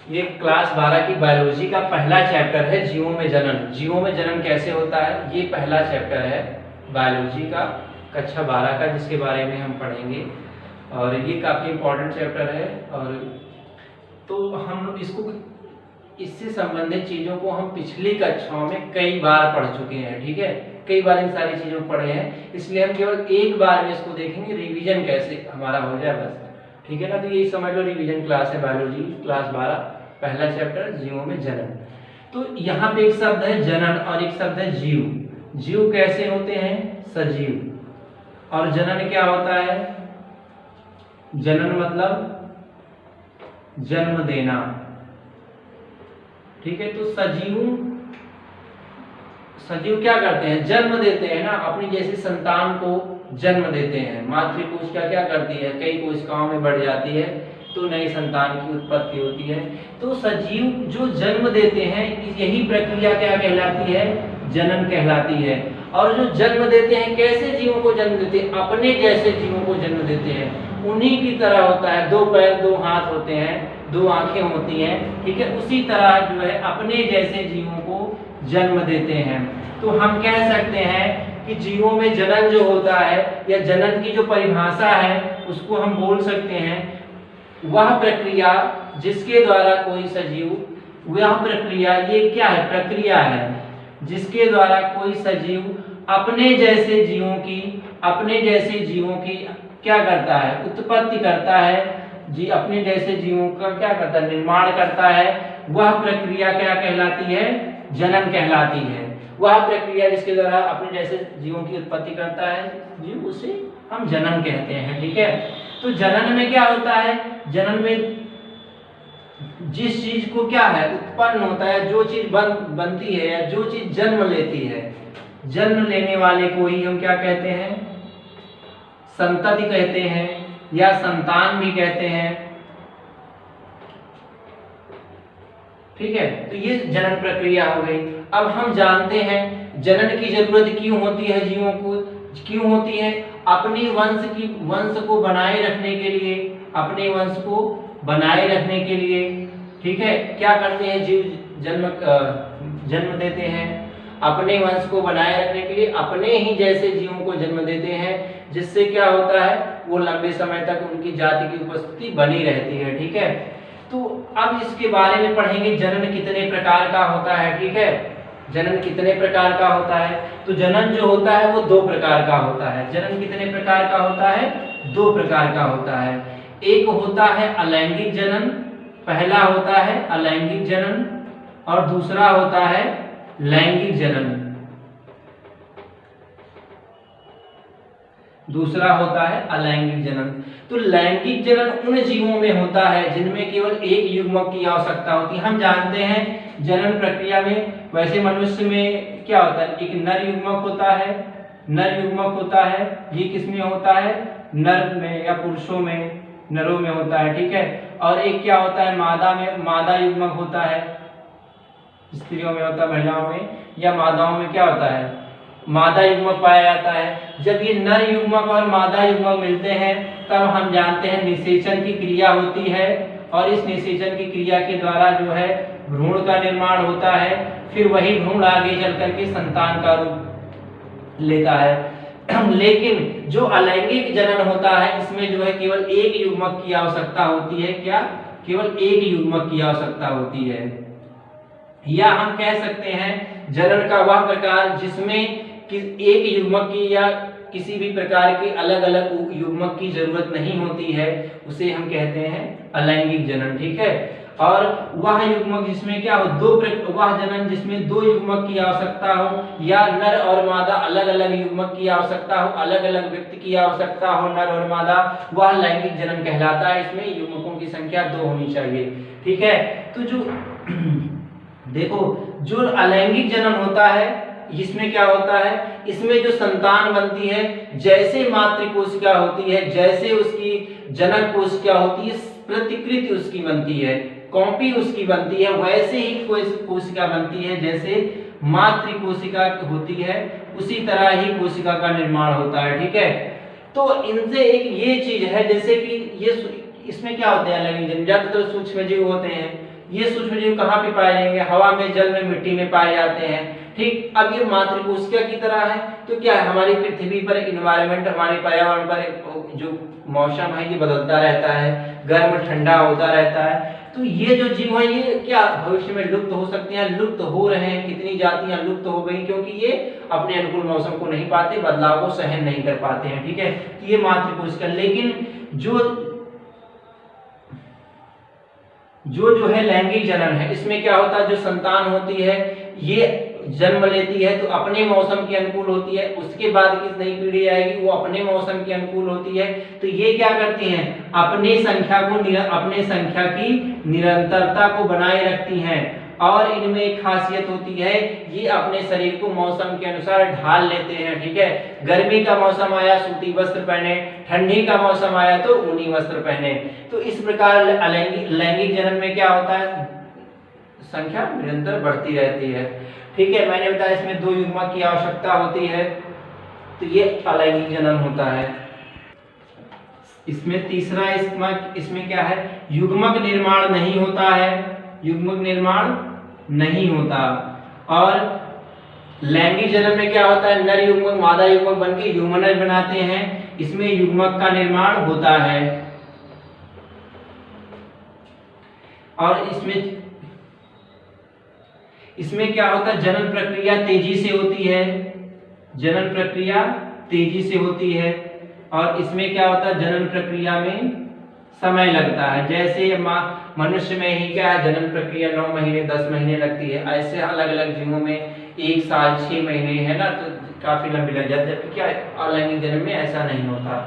ये क्लास 12 की बायोलॉजी का पहला चैप्टर है, जीवों में जनन। जीवों में जनन कैसे होता है, ये पहला चैप्टर है बायोलॉजी का कक्षा 12 का, जिसके बारे में हम पढ़ेंगे। और ये काफ़ी इम्पोर्टेंट चैप्टर है। और तो हम इसको, इससे संबंधित चीज़ों को हम पिछली कक्षाओं में कई बार पढ़ चुके हैं, ठीक है, कई बार इन सारी चीज़ों को पढ़े हैं, इसलिए हम केवल एक बार में इसको देखेंगे, रिवीजन कैसे हमारा हो जाए बस, ठीक है ना। तो यही समझ लो रिवीजन क्लास है बायोलॉजी क्लास 12, पहला चैप्टर जीवों में जनन। तो यहाँ पे एक शब्द है जनन और एक शब्द है जीव। जीव कैसे होते हैं, सजीव। और जनन क्या होता है, जनन मतलब जन्म देना, ठीक है। तो सजीव क्या करते हैं, जन्म देते हैं ना, अपनी जैसी संतान को जन्म देते हैं। मातृकोशिका क्या करती है, कई कोशिकाओं में बढ़ जाती है तो नई संतान की उत्पत्ति होती है। तो सजीव जो जन्म देते हैं, यही प्रक्रिया क्या कहलाती है, जनन कहलाती है। और जो जन्म देते हैं, कैसे जीवों को जन्म देते हैं, अपने जैसे जीवों को जन्म देते हैं, उन्हीं की तरह होता है। 2 पैर 2 हाथ होते हैं, 2 आंखें होती हैं, ठीक है, उसी तरह जो है अपने जैसे जीवों को जन्म देते हैं। तो हम कह सकते हैं कि जीवों में जनन जो होता है, या जनन की जो परिभाषा है, उसको हम बोल सकते हैं वह प्रक्रिया जिसके द्वारा कोई सजीव, वह प्रक्रिया, ये क्या है, प्रक्रिया है जिसके द्वारा कोई सजीव अपने जैसे जीवों की क्या करता है, उत्पत्ति करता है, अपने जैसे जीवों का क्या करता है, निर्माण करता है। वह प्रक्रिया क्या कहलाती है, जनन कहलाती है। वह प्रक्रिया जिसके द्वारा अपने जैसे जीवों की उत्पत्ति करता है जीव, उसे हम जनन कहते हैं, ठीक है। तो जनन में क्या होता है, जनन में जिस चीज को क्या है, उत्पन्न होता है, जो चीज बनती है, या जो चीज जन्म लेती है, जन्म लेने वाले को ही हम क्या कहते हैं, संतति कहते हैं, या संतान भी कहते हैं, ठीक है। तो ये जनन प्रक्रिया हो गई। अब हम जानते हैं जनन की जरूरत क्यों होती है, जीवों को क्यों होती है, अपनी वंश को बनाए रखने के लिए, अपने वंश को बनाए रखने के लिए, ठीक है। क्या करते हैं जीव, जन्म देते हैं, अपने वंश को बनाए रखने के लिए अपने ही जैसे जीवों को जन्म देते हैं, जिससे क्या होता है, वो लंबे समय तक उनकी जाति की उपस्थिति बनी रहती है, ठीक है। तो अब इसके बारे में पढ़ेंगे, जनन कितने प्रकार का होता है, ठीक है, जनन कितने प्रकार का होता है। तो जनन जो होता है वो 2 प्रकार का होता है। जनन कितने प्रकार का होता है, 2 प्रकार का होता है। एक होता है अलैंगिक जनन, पहला होता है अलैंगिक जनन, और दूसरा होता है लैंगिक जनन। दूसरा होता है अलैंगिक जनन। तो लैंगिक जनन उन जीवों में होता है जिनमें केवल एक युग्मक की आवश्यकता होती है। हम जानते हैं जनन प्रक्रिया में, वैसे मनुष्य में क्या होता है, एक नर युग्मक होता है, नर युग्मक होता है, ये किसमें होता है, नर में या पुरुषों में, नरों में होता है, ठीक है। और एक क्या होता है, मादा युग्मक होता है, स्त्रियों में होता है, महिलाओं में या मादाओं में क्या होता है, मादा युग्मक पाया जाता है। जब ये नर युग्मक और मादा युग्मक मिलते हैं, तब हम जानते हैं निषेचन की क्रिया होती है, और इस निषेचन की क्रिया के द्वारा जो है भ्रूण का निर्माण होता है। फिर वही भ्रूण आगे चल करके संतान का रूप लेता है। लेकिन जो अलैंगिक जनन होता है, इसमें जो है केवल एक युग्मक की आवश्यकता होती है। क्या, केवल एक युग्मक की आवश्यकता होती है। या हम कह सकते हैं जनन का वह प्रकार जिसमें एक युग्मक की या किसी भी प्रकार के अलग अलग युग्मक की जरूरत नहीं होती है, उसे हम कहते हैं अलैंगिक जनन, ठीक है। और वह युग्मक जिसमें क्या हो, वह जनन जिसमें 2 युग्मक की आवश्यकता हो, या नर और मादा अलग अलग युग्मक की आवश्यकता हो, अलग अलग व्यक्ति की आवश्यकता हो, नर और मादा, वह लैंगिक जनन कहलाता है। इसमें युग्मकों की संख्या 2 होनी चाहिए, ठीक है। तो जो देखो, जो अलैंगिक जनन होता है, इसमें क्या होता है, इसमें जो संतान बनती है, जैसे मातृकोशिका होती है, जैसे उसकी जनक कोशिका होती है, प्रतिकृति उसकी बनती है, कॉपी उसकी बनती है, वैसे ही कोशिका बनती है जैसे मातृकोशिका होती है, उसी तरह ही कोशिका का निर्माण होता है, ठीक है। तो इनसे एक ये चीज है, जैसे कि ये इसमें क्या होते हैं अलैंगिक जनन, ज्यादातर सूक्ष्म जीव होते हैं, ये सूक्ष्म जीव कहाँ पे पाए जाएंगे? हवा में, जल में, मिट्टी में पाए जाते हैं। ठीक, अब ये मातृकोशिका की तरह है, तो क्या है, हमारी पृथ्वी पर इन्वायरमेंट, हमारे पर्यावरण पर जो मौसम है ये बदलता रहता है, गर्म ठंडा होता रहता है। तो ये जो जीव है ये क्या भविष्य में लुप्त हो सकते हैं, लुप्त हो रहे हैं, कितनी जातियां लुप्त हो गई, क्योंकि ये अपने अनुकूल मौसम को नहीं पाते, बदलाव को सहन नहीं कर पाते हैं। ठीक है, तो ये मातृकोशिका। लेकिन जो है लैंगिक जनन है, इसमें क्या होता है, जो संतान होती है ये जन्म लेती है तो अपने मौसम के अनुकूल होती है, उसके बाद की नई पीढ़ी आएगी वो अपने मौसम के अनुकूल होती है। तो ये क्या करती हैं, अपनी संख्या की निरंतरता को बनाए रखती हैं। और इनमें एक खासियत होती है, ये अपने शरीर को मौसम के अनुसार ढाल लेते हैं। ठीक है, गर्मी का मौसम आया सूती वस्त्र पहने, ठंडी का मौसम आया तो ऊनी वस्त्र पहने। तो इस प्रकार लैंगिक जनन में क्या होता है, संख्या निरंतर बढ़ती रहती है। ठीक है, मैंने बताया इसमें 2 युग्मक की आवश्यकता होती है, तो ये अलैंगिक जनन होता है। इसमें तीसरा इसमें क्या है, युग्मक निर्माण नहीं होता है, युग्मक निर्माण नहीं होता। और लैंगिक जनन में क्या होता है, नर युग्मक मादा युग्मक बनके युग्मनज बनाते हैं, इसमें युग्मक का निर्माण होता है। और इसमें क्या होता है, जनन प्रक्रिया तेजी से होती है, जनन प्रक्रिया तेजी से होती है। और इसमें क्या होता है, जनन प्रक्रिया में समय लगता है। जैसे मनुष्य में ही क्या है, जनन प्रक्रिया 9 महीने 10 महीने लगती है, ऐसे अलग अलग जीवों में 1 साल 6 महीने है ना, तो काफी लंबी लग जाती है। जबकि क्या अलैंगिक जनन में ऐसा नहीं होता।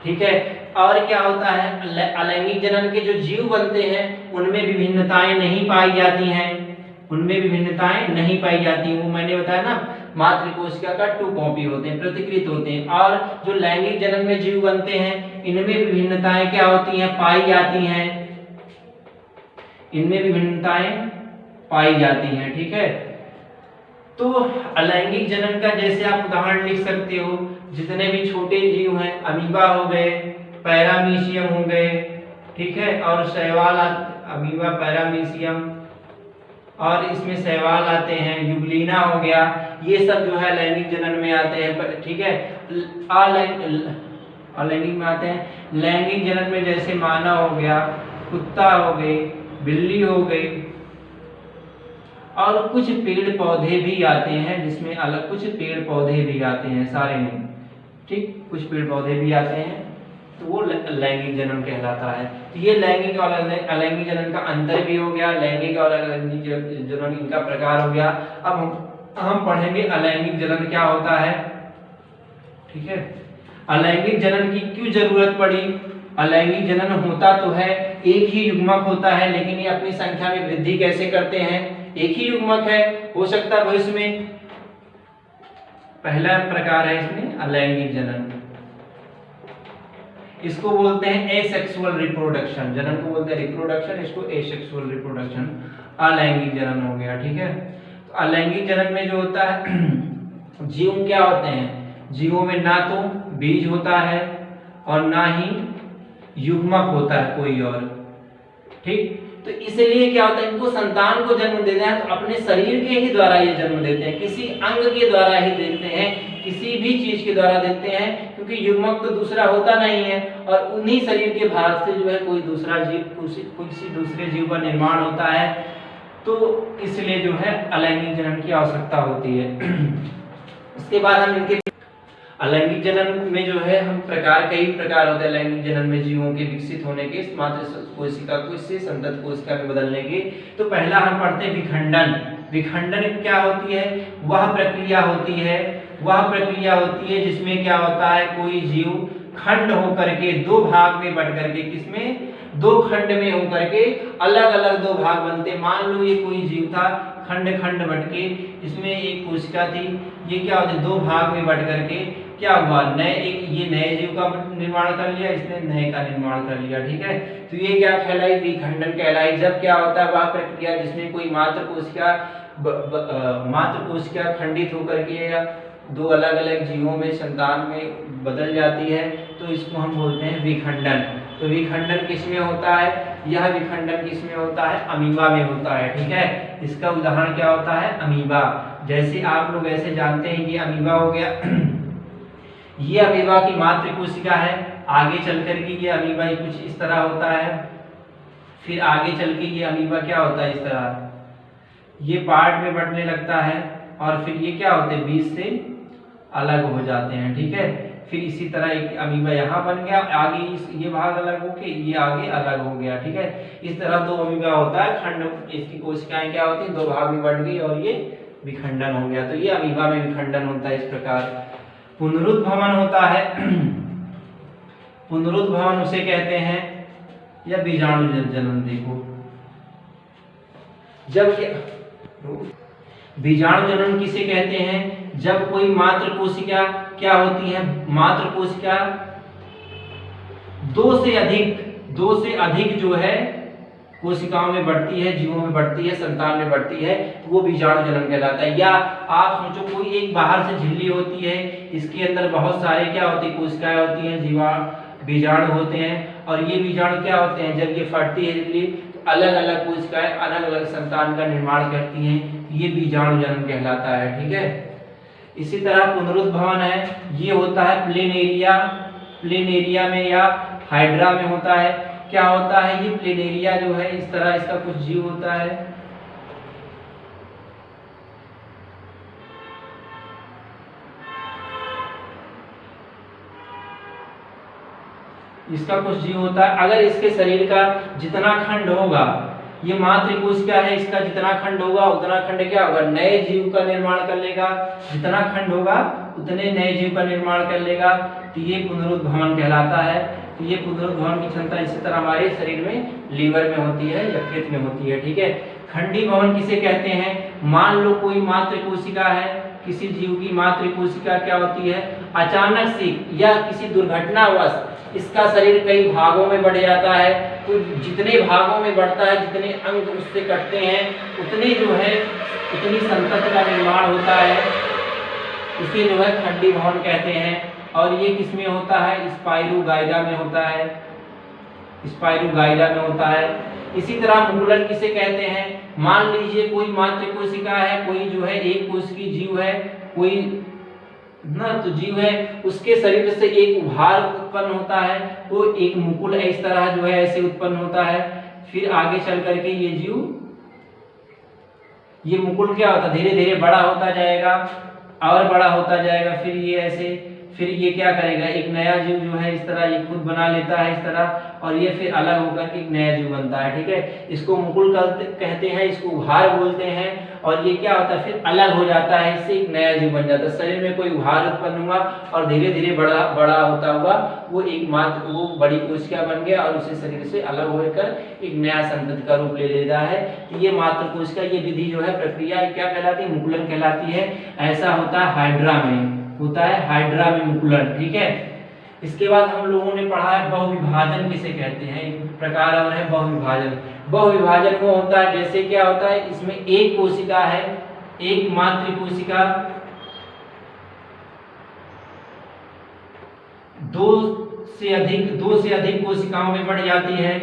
ठीक है, और क्या होता है, अलैंगिक जनन के जो जीव बनते हैं उनमें विभिन्नताएं नहीं पाई जाती हैं, उनमें विभिन्नताएं नहीं पाई जाती। वो मैंने बताया ना, मातृकोशिका का 2 कॉपी होते हैं, प्रतिकृत होते हैं। और जो लैंगिक जनन में जीव बनते हैं इनमें विभिन्नताएं क्या होती हैं, पाई जाती हैं, इनमें विभिन्नताएं पाई जाती हैं। ठीक है, तो अलैंगिक जनन का जैसे आप उदाहरण लिख सकते हो, जितने भी छोटे जीव हैं, अमीबा हो गए, पैरामीशियम हो गए, ठीक है, और शैवाल, अमीबा, पैरामीशियम, और इसमें शैवाल आते हैं, युगलीना हो गया, ये सब जो है लैंगिक जनन में आते हैं। ठीक है, अलैंगिक में आते हैं। लैंगिक जनन में जैसे मानव हो गया, कुत्ता हो गई, बिल्ली हो गई, और कुछ पेड़ पौधे भी आते हैं, जिसमें अलग कुछ पेड़ पौधे भी आते हैं, सारे नहीं, ठीक, कुछ पेड़ पौधे भी आते हैं, तो वो लैंगिक जनन कहलाता है। तो ये लैंगिक और अलैंगिक जनन का अंतर भी हो गया, लैंगिक और अलैंगिक जनन इनका प्रकार हो गया। अब हम पढ़ेंगे अलैंगिक जनन क्या होता है। ठीक है, अलैंगिक जनन की क्यों जरूरत पड़ी। अलैंगिक जनन होता तो है, एक ही युग्मक होता है, लेकिन ये अपनी संख्या में वृद्धि कैसे करते हैं, एक ही युग्मक है, हो सकता है भविष्य में। पहला प्रकार है इसमें अलैंगिक जनन, इसको बोलते हैं एसेक्सुअल रिप्रोडक्शन, जनन को बोलते हैं रिप्रोडक्शन, इसको एसेक्सुअल रिप्रोडक्शन, अलैंगिक जनन हो गया। ठीक है, तो अलैंगिक जनन में जो होता है, जीव क्या होते हैं, जीवों में ना तो बीज होता है और ना ही युग्मक होता है कोई और। ठीक, तो इसलिए क्या होता है, इनको संतान को जन्म देते हैं तो अपने शरीर के ही द्वारा ये जन्म देते हैं, किसी अंग के द्वारा ही देते हैं, किसी भी चीज के द्वारा देते हैं, क्योंकि युग्मक तो दूसरा होता नहीं है, और उन्हीं शरीर के भाग से जो है कोई दूसरा जीव, किसी दूसरे जीव का निर्माण होता है, तो इसलिए जो है अलैंगिक जनन की आवश्यकता होती है। उसके बाद हम इनके अलैंगिक जनन में जो है हम कई प्रकार होते हैं अलैंगिक जनन में जीवों के विकसित होने के, मातृ कोशिका को इससे संतत कोशिका में बदलने के। तो पहला हम पढ़ते हैं विखंडन। विखंडन क्या होती है, वह प्रक्रिया होती है जिसमें क्या होता है, कोई जीव खंड होकर के 2 भाग में बट करके, किसमें, 2 खंड में होकर के अलग अलग 2 भाग बनते। मान लो ये कोई जीव था, खंड खंड बट के, इसमें एक कोशिका थी, ये क्या होता है 2 भाग में बट करके क्या हुआ, ये नए जीव का निर्माण कर लिया, इसने नए का निर्माण कर लिया। ठीक है, तो ये क्या कहलाई, विखंडन कहलाई। जब क्या होता है, वह प्रक्रिया जिसमें कोई मात्र कोशिका खंडित होकर के या 2 अलग अलग जीवों में, संतान में बदल जाती है, तो इसको हम बोलते हैं विखंडन। तो विखंडन किसमें होता है, यह विखंडन किसमें होता है? अमीबा में होता है। ठीक है, इसका उदाहरण क्या होता है? अमीबा। जैसे आप लोग ऐसे जानते हैं ये अमीबा हो गया ये अमीबा की मात्र कोशिका है। आगे चल कर के ये अमीबा कुछ इस तरह होता है, फिर आगे चल के ये अमीबा क्या होता है? इस तरह ये पार्ट में बढ़ने लगता है और फिर ये क्या होते हैं? बीज से अलग हो जाते हैं। ठीक है, फिर इसी तरह एक अमीबा यहाँ बन गया, आगे ये भाग अलग होके ये आगे अलग हो गया। ठीक है, इस तरह दो अमीबा होता है, खंड इसकी कोशिकाएं क्या होती हैं? दो भाग में बढ़ गई और ये विखंडन हो गया। तो ये अमीबा में विखंडन होता है। इस प्रकार पुनरुद्भवन होता है पुनरुद्भवन उसे कहते हैं या बीजाणु जनन। देखो जब बीजाणु जनन किसे कहते हैं? जब कोई मात्र कोशिका क्या होती है? मात्र कोशिका दो से अधिक जो है कोशिकाओं में बढ़ती है, जीवों में बढ़ती है, संतान में बढ़ती है, तो वो बीजाणु जनन कहलाता है। या आप सोचो कोई एक बाहर से झिल्ली होती है, इसके अंदर बहुत सारे क्या होती है? कोशिकाएं होती हैं, बीजाणु होते हैं, और ये बीजाणु क्या होते हैं? जब ये फटती है झिल्ली तो अलग अलग कोशिकाएं अलग अलग संतान का निर्माण करती हैं, ये बीजाणु जनन कहलाता है। ठीक है, इसी तरह पुनरुद्भवन है, ये होता है प्लेनेरिया में या हाइड्रा में होता है। क्या होता है? ये प्लेनेरिया जो है इस तरह इसका कुछ जीव होता है, इसका कुछ जीव होता है। अगर इसके शरीर का जितना खंड होगा, ये मात्र कोशिका है, इसका जितना खंड होगा उतना खंड क्या होगा? नए जीव का निर्माण कर लेगा। जितना खंड होगा उतने नए जीव का निर्माण कर लेगा, तो ये पुनरुद्भवन कहलाता है। तो ये पुनरुद्भवन की क्षमता इसी तरह हमारे शरीर में लीवर में होती है, यकृत में होती है। ठीक है, खंडी भवन किसे कहते हैं? मान लो कोई मात्र कोशिका है, किसी जीव की मात्र कोशिका क्या होती है? अचानक से या किसी दुर्घटनावश इसका शरीर कई भागों में बढ़ जाता है, तो जितने भागों में बढ़ता है, जितने अंग उससे कटते हैं, उतनी जो है उतनी संतति का निर्माण होता है, उसे जो है खंडी भवन कहते हैं। और ये किसमें होता है? स्पाइरोगाइरा में होता है, स्पाइरोगाइरा में होता है। इसी तरह मुकुलन किसे कहते हैं? मान लीजिए कोई मात्र कोशिका है, कोई जो है एक कोशिकीय जीव है, कोई ना तो जीव है, उसके शरीर से एक उभार उत्पन्न होता है, वो एक मुकुल इस तरह जो है ऐसे उत्पन्न होता है। फिर आगे चल करके ये जीव, ये मुकुल क्या होता है? धीरे धीरे बड़ा होता जाएगा और बड़ा होता जाएगा, फिर ये ऐसे, फिर ये क्या करेगा? एक नया जीव जो है इस तरह ये खुद बना लेता है इस तरह, और ये फिर अलग होकर के एक नया जीव बनता है। ठीक है, इसको मुकुल कहते हैं, इसको उभार बोलते हैं। और ये क्या होता है? फिर अलग हो जाता है, इससे एक नया जीव बन जाता है। शरीर में कोई उभार उत्पन्न हुआ और धीरे धीरे बड़ा होता हुआ वो बड़ी कोशिका बन गया और उसे शरीर से अलग होकर एक नया संतति का रूप ले लेता है। तो ये मात्र कोशिका, ये विधि जो है, प्रक्रिया क्या कहलाती है? मुकुलन कहलाती है। ऐसा होता है हाइड्रा में, होता है हाइड्रा में मुकुलन। ठीक है, इसके बाद हम लोगों ने पढ़ा है बहुविभाजन किसे कहते हैं। एक प्रकार और है बहुविभाजन। बहुविभाजन वो होता है जैसे क्या होता है? इसमें एक कोशिका है, एक मात्र कोशिका दो से अधिक कोशिकाओं में बढ़ जाती है।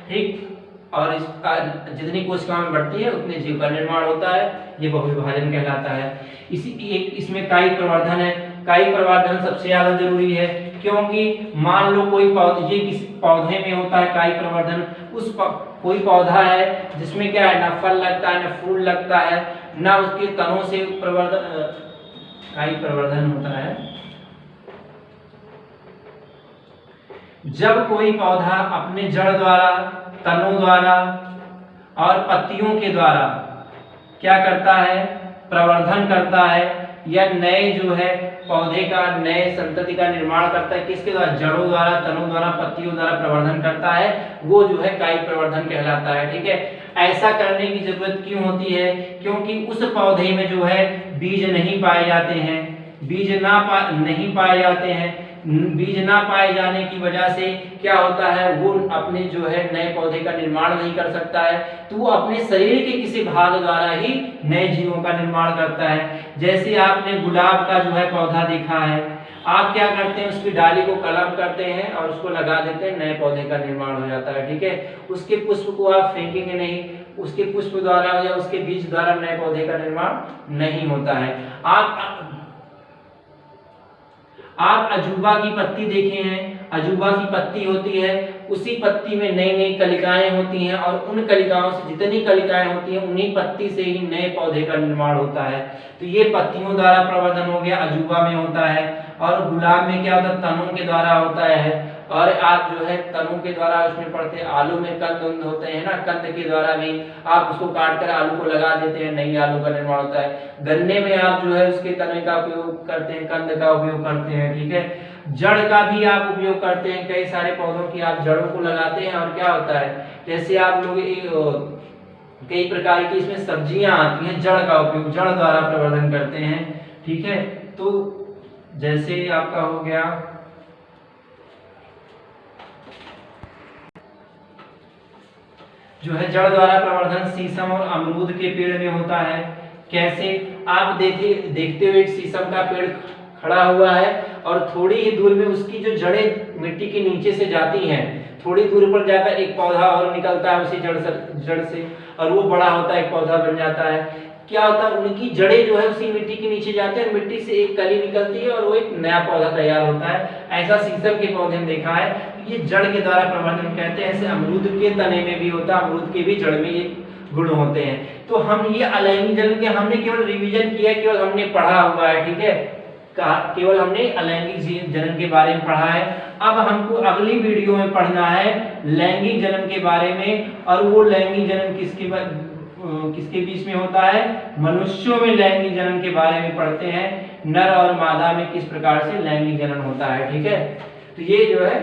ठीक, और इसका जितनी कोशिकाओं में बढ़ती है उतने जीव का निर्माण होता है, ये बहुविभाजन कहलाता है। इसमें कायिक प्रवर्धन है। कायिक प्रवर्धन सबसे ज्यादा जरूरी है, क्योंकि मान लो कोई पौधे, ये किसी पौधे में होता है कायिक प्रवर्धन। कोई पौधा है जिसमें क्या है? ना फल लगता है, ना फूल लगता है, ना उसके तनों से कायिक प्रवर्धन होता है। जब कोई पौधा अपने जड़ द्वारा, तनों द्वारा और पत्तियों के द्वारा क्या करता है? प्रवर्धन करता है, या नए जो है पौधे का नए संतति का निर्माण करता है। किसके द्वारा? जड़ों द्वारा, तनों द्वारा, पत्तियों द्वारा प्रवर्धन करता है, वो जो है कायिक प्रवर्धन कहलाता है। ठीक है, ऐसा करने की जरूरत क्यों होती है? क्योंकि उस पौधे में जो है बीज नहीं पाए जाते हैं। बीज नहीं पाए जाते हैं। बीज ना पाए जाने की वजह से क्या होता है? वो अपने जो है नए पौधे का निर्माण नहीं कर सकता है, तो वो अपने शरीर के किसी भाग द्वारा ही नए जीवों का निर्माण करता है। जैसे आपने गुलाब का जो है पौधा देखा है, आप क्या करते हैं, उसकी डाली को कलम करते हैं और उसको लगा देते हैं, नए पौधे का निर्माण हो जाता है। ठीक है, उसके पुष्प को आप फेंकेंगे नहीं, उसके पुष्प द्वारा या उसके बीज द्वारा नए पौधे का निर्माण नहीं होता है। आप अजूबा की पत्ती देखे हैं, अजूबा की पत्ती होती है, उसी पत्ती में नई नई कलिकाएं होती हैं और उन कलिकाओं से जितनी कलिकाएं होती हैं उन्हीं पत्ती से ही नए पौधे का निर्माण होता है। तो ये पत्तियों द्वारा प्रवर्धन हो गया, अजूबा में होता है। और गुलाब में क्या होता है, तनों के द्वारा होता है। और आप जो है तनों के द्वारा उसमें पढ़ते हैं, आलू में कंद होते हैं ना, कंद के द्वारा भी आप उसको काट कर आलू को लगा देते हैं, नई आलू का निर्माण होता है। गन्ने में आप जो है उसके तने का उपयोग करते हैं, कंद का उपयोग करते हैं। ठीक है, जड़ का भी आप उपयोग करते हैं, कई सारे पौधों की आप जड़ों को लगाते हैं। और क्या होता है, जैसे आप लोग कई प्रकार की इसमें सब्जियां आती हैं, जड़ का उपयोग, जड़ द्वारा प्रवर्धन करते हैं। ठीक है, तो जैसे आपका हो गया जो है जड़ द्वारा प्रवर्धन शीशम और अमरूद के पेड़ में होता है। कैसे, आप देखते हुए एक शीशम का पेड़ खड़ा हुआ है और थोड़ी ही दूर में उसकी जो जड़ें मिट्टी के नीचे से जाती हैं, थोड़ी दूर पर जाकर एक पौधा और निकलता है उसी जड़ से और वो बड़ा होता है, एक पौधा बन जाता है। क्या होता है, उनकी जड़ें जो है उसी मिट्टी के नीचे जाते हैं, मिट्टी से एक कली निकलती है और वो एक नया पौधा तैयार होता है। ऐसा शीशम के पौधे में देखा है, ये जड़ के द्वारा प्रवर्धन कहते हैं। ऐसे अमरूद के तने में भी होता है, अमरूद के भी जड़ में ये गुण होते हैं। तो हम ये अलैंगिक जनन के हमने केवल रिवीजन किया, केवल हमने पढ़ा हुआ है। ठीक है, केवल हमने अलैंगिक जनन के बारे में पढ़ा है। अब हमको अगली वीडियो में पढ़ना है लैंगिक जनन के बारे में। और वो लैंगिक जनन किसके बीच में होता है, मनुष्यों में लैंगिक जनन के बारे में पढ़ते हैं, नर और मादा में किस प्रकार से लैंगिक जनन होता है। ठीक है, तो ये जो है